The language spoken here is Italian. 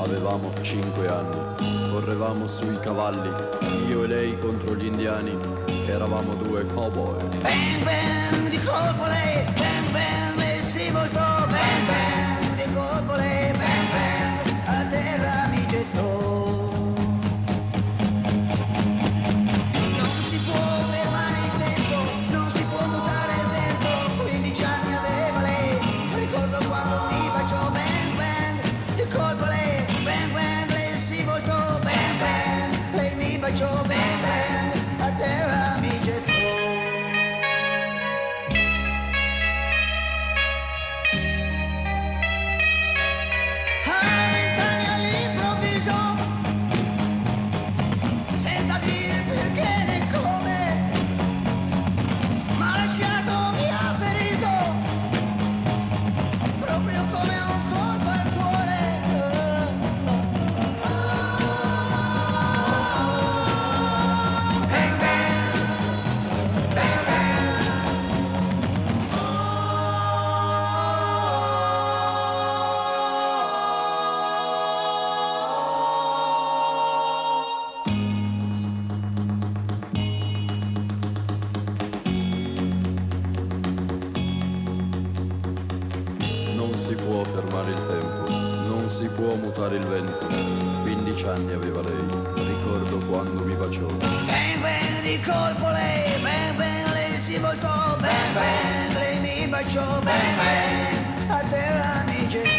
Avevamo 5 anni, correvamo sui cavalli, io e lei contro gli indiani, eravamo due cowboy. Bang bang di colpo lei, bang bang e si voltò, bang bang di colpo lei, bang bang a terra mi gettò. Non si può fermare il tempo, non si può mutare il vento, 15 anni aveva lei, ricordo quando mi baciò, bang bang di colpo lei, bang bang lei si voltò, bang bang, lei mi baciò, bang bang a terra mi gettò. Senza dire perché né come, m'ha lasciato, mi ha ferito, proprio come un colpo al cuore. Bang bang, bang bang. Non si può fermare il tempo, non si può mutare il vento. 15 anni aveva lei, ricordo quando mi baciò. Bang bang di colpo lei, bang bang lei si voltò, bang bang lei mi baciò, bang bang a terra mi gettò.